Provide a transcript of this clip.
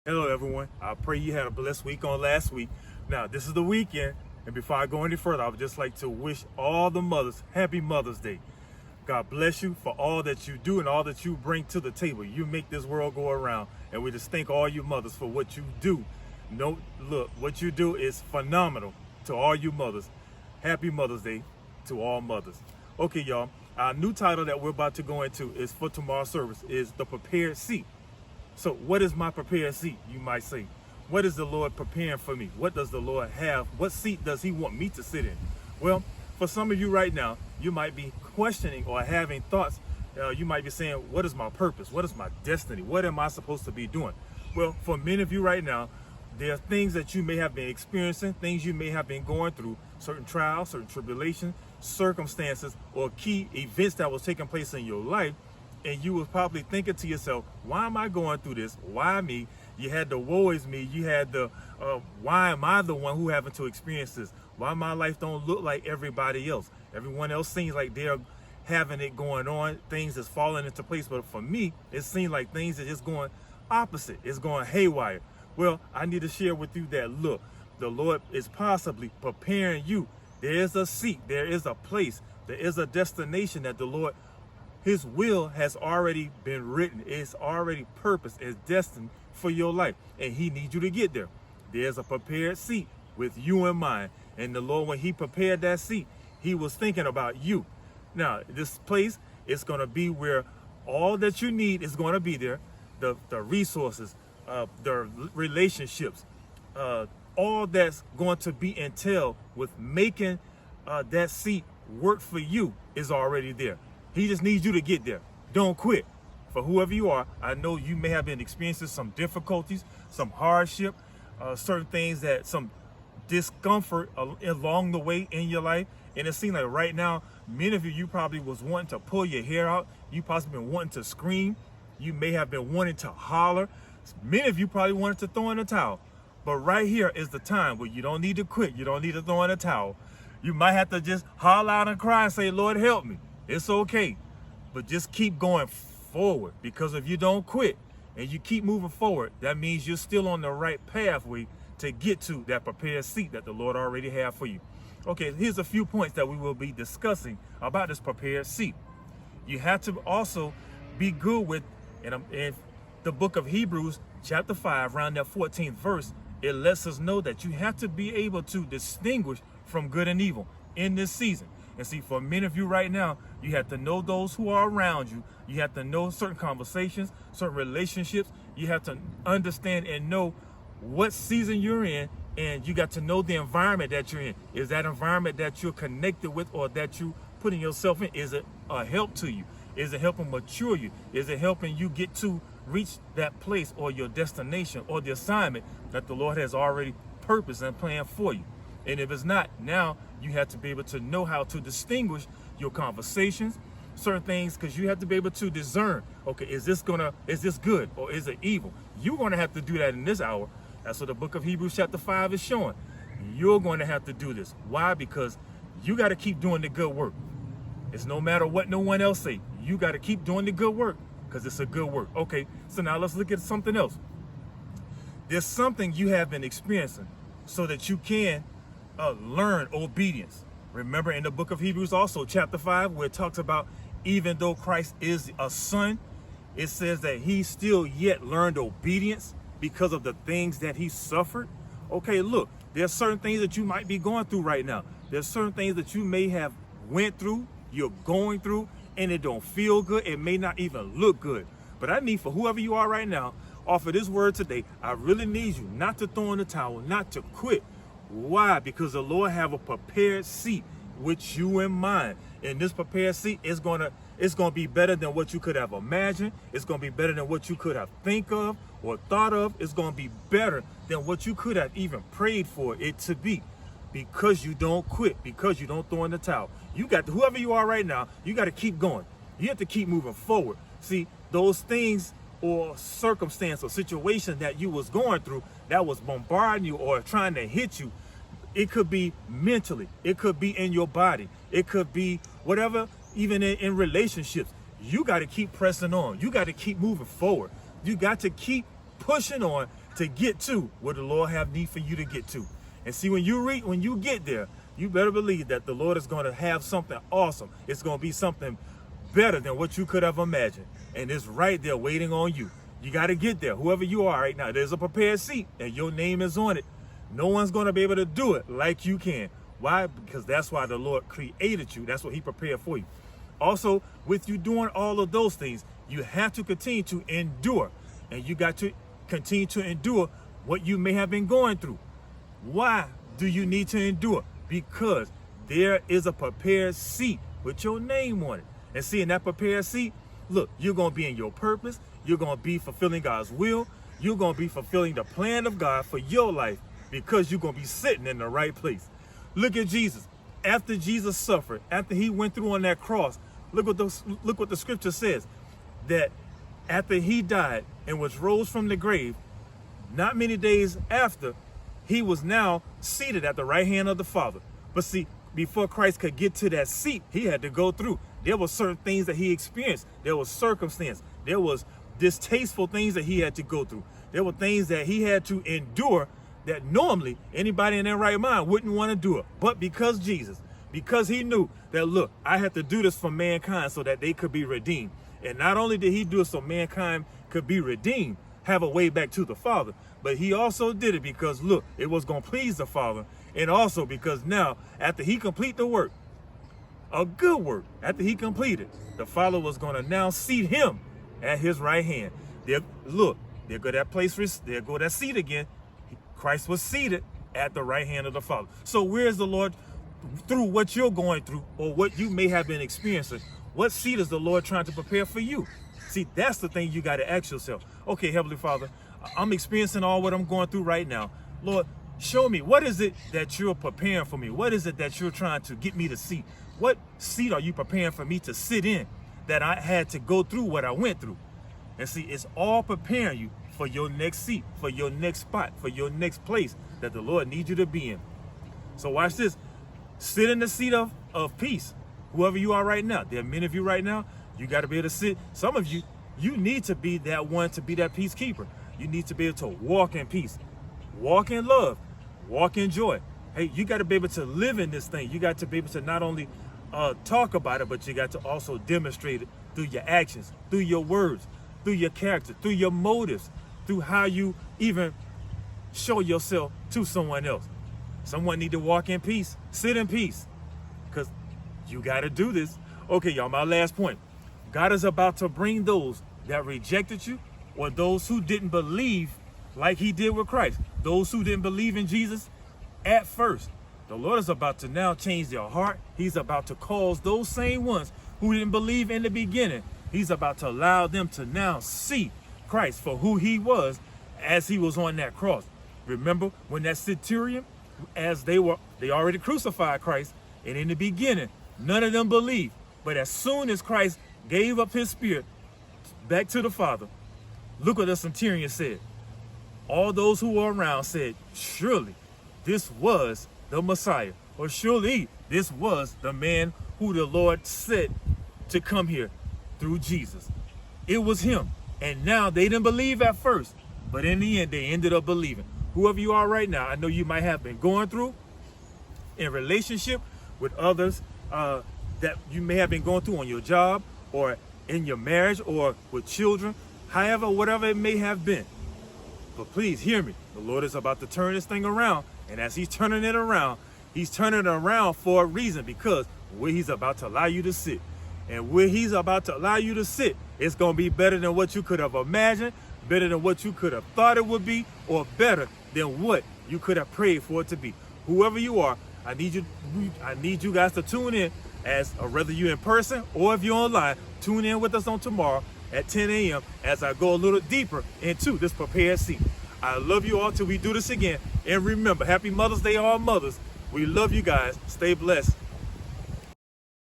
Hello, everyone. I pray you had a blessed week on last week. Now, this is the weekend, and before I go any further, I would just like to wish all the mothers happy Mother's Day. God bless you for all that you do and all that you bring to the table. You make this world go around, and we just thank all you mothers for what you do. Look, what you do is phenomenal to all you mothers. Happy Mother's Day to all mothers. Okay, y'all, our new title that we're about to go into is for tomorrow's service is The Prepared Seat. So what is my prepared seat, you might say? What is the Lord preparing for me? What does the Lord have? What seat does he want me to sit in? Well, for some of you right now, you might be questioning or having thoughts. You might be saying, what is my purpose? What is my destiny? What am I supposed to be doing? Well, for many of you right now, there are things that you may have been experiencing, things you may have been going through, certain trials, certain tribulations, circumstances, or key events that was taking place in your life. And you was probably thinking to yourself, why am I going through this? Why me? You had the woe is me. You had the, why am I the one who having to experience this? Why my life don't look like everybody else? Everyone else seems like they're having it going on. Things is falling into place. But for me, it seems like things are just going opposite. It's going haywire. Well, I need to share with you that, look, the Lord is possibly preparing you. There is a seat. There is a place. There is a destination that the Lord, his will has already been written. It's already purposed. It's destined for your life. And he needs you to get there. There's a prepared seat with you in mind. And the Lord, when he prepared that seat, he was thinking about you. Now, this place is going to be where all that you need is going to be there. The resources, the relationships, all that's going to be entailed with making that seat work for you is already there. He just needs you to get there. Don't quit. For whoever you are, I know you may have been experiencing some difficulties, some hardship, certain things that some discomfort along the way in your life. And it seems like right now, many of you probably was wanting to pull your hair out. You possibly been wanting to scream. You may have been wanting to holler. Many of you probably wanted to throw in a towel. But right here is the time where you don't need to quit. You don't need to throw in a towel. You might have to just holler out and cry and say, Lord, help me. It's okay, but just keep going forward, because if you don't quit and you keep moving forward, that means you're still on the right pathway to get to that prepared seat that the Lord already have for you. Okay, here's a few points that we will be discussing about this prepared seat. You have to also be good with, in the book of Hebrews, chapter 5, around that 14th verse, it lets us know that you have to be able to distinguish from good and evil in this season. And see, for many of you right now, you have to know those who are around you. You have to know certain conversations, certain relationships. You have to understand and know what season you're in, and you got to know the environment that you're in. Is that environment that you're connected with or that you putting yourself in, is it a help to you? Is it helping mature you? Is it helping you get to reach that place or your destination or the assignment that the Lord has already purposed and planned for you? And if it's not, now you have to be able to know how to distinguish your conversations, certain things, because you have to be able to discern, okay, is this good or is it evil? You're going to have to do that in this hour. That's what the book of Hebrews chapter 5 is showing. You're going to have to do this. Why? Because you got to keep doing the good work. It's no matter what no one else say. You got to keep doing the good work because it's a good work. Okay, so now let's look at something else. There's something you have been experiencing so that you can learn obedience. Remember in the book of Hebrews also, chapter 5, where it talks about even though Christ is a son, it says that he still yet learned obedience because of the things that he suffered. Okay, look, there's certain things that you might be going through right now. There's certain things that you may have went through, you're going through, and it don't feel good. It may not even look good. But I need for whoever you are right now, off of this word today, I really need you not to throw in the towel, not to quit. Why? Because the Lord have a prepared seat with you in mind. And this prepared seat is gonna be better than what you could have imagined. It's gonna be better than what you could have think of or thought of. It's gonna be better than what you could have even prayed for it to be. Because you don't quit, because you don't throw in the towel. You got to, whoever you are right now, you got to keep going. You have to keep moving forward. See, those things or circumstance or situation that you was going through that was bombarding you or trying to hit you, it could be mentally, it could be in your body, it could be whatever, even in relationships. You got to keep pressing on. You got to keep moving forward. You got to keep pushing on to get to where the Lord have need for you to get to. And see, when you get there, you better believe that the Lord is going to have something awesome. It's going to be something better than what you could have imagined. And it's right there waiting on you. You got to get there. Whoever you are right now, there's a prepared seat and your name is on it. No one's going to be able to do it like you can. Why? Because that's why the Lord created you. That's what he prepared for you. Also, with you doing all of those things, you have to continue to endure. And you got to continue to endure what you may have been going through. Why do you need to endure? Because there is a prepared seat with your name on it. And see, in that prepared seat, look, you're going to be in your purpose. You're going to be fulfilling God's will. You're going to be fulfilling the plan of God for your life because you're going to be sitting in the right place. Look at Jesus. After Jesus suffered, after he went through on that cross, look what the scripture says, that after he died and was rose from the grave, not many days after, he was now seated at the right hand of the Father. But see, before Christ could get to that seat, he had to go through. There were certain things that he experienced. There was circumstance. There was distasteful things that he had to go through. There were things that he had to endure that normally anybody in their right mind wouldn't want to do it. But because Jesus, because he knew that, look, I had to do this for mankind so that they could be redeemed. And not only did he do it so mankind could be redeemed, have a way back to the Father, but he also did it because, look, it was going to please the Father. And also because now, after he complete the work, a good work, after he completed, the Father was going to now seat him at his right hand. Look, there go that place, there go that seat again. Christ was seated at the right hand of the Father. So where's the Lord, through what you're going through or what you may have been experiencing, what seat is the Lord trying to prepare for you? See, that's the thing you got to ask yourself. Okay, Heavenly Father, I'm experiencing all what I'm going through right now. Lord, show me, what is it that you're preparing for me? What is it that you're trying to get me to see? What seat are you preparing for me to sit in that I had to go through what I went through? And see, it's all preparing you for your next seat, for your next spot, for your next place that the Lord needs you to be in. So watch this. Sit in the seat of peace. Whoever you are right now, there are many of you right now, you got to be able to sit. Some of you, you need to be that one, to be that peacekeeper. You need to be able to walk in peace, walk in love, walk in joy. Hey, you got to be able to live in this thing. You got to be able to not only talk about it, but you got to also demonstrate it through your actions, through your words, through your character, through your motives, through how you even show yourself to someone else. Someone need to walk in peace, sit in peace, because you got to do this. Okay, y'all, my last point. God is about to bring those that rejected you or those who didn't believe like he did with Christ, those who didn't believe in Jesus at first. The Lord is about to now change their heart. He's about to cause those same ones who didn't believe in the beginning, he's about to allow them to now see Christ for who he was as he was on that cross. Remember when that centurion, as they already crucified Christ, and in the beginning, none of them believed. But as soon as Christ gave up his spirit back to the Father, look what the centurion said. All those who were around said, surely this was the Messiah, or surely this was the man who the Lord said to come here through Jesus. It was him. And now they didn't believe at first, but in the end, they ended up believing. Whoever you are right now, I know you might have been going through in relationship with others that you may have been going through on your job or in your marriage or with children, however, whatever it may have been. But please hear me. The Lord is about to turn this thing around. And as he's turning it around for a reason, because where he's about to allow you to sit, and where he's about to allow you to sit, it's going to be better than what you could have imagined, better than what you could have thought it would be, or better than what you could have prayed for it to be. Whoever you are, I need you guys to tune in, as whether you're in person or if you're online, tune in with us on tomorrow at 10 a.m. as I go a little deeper into this prepared seat. I love you all till we do this again. And remember, happy Mother's Day, all mothers. We love you guys. Stay blessed.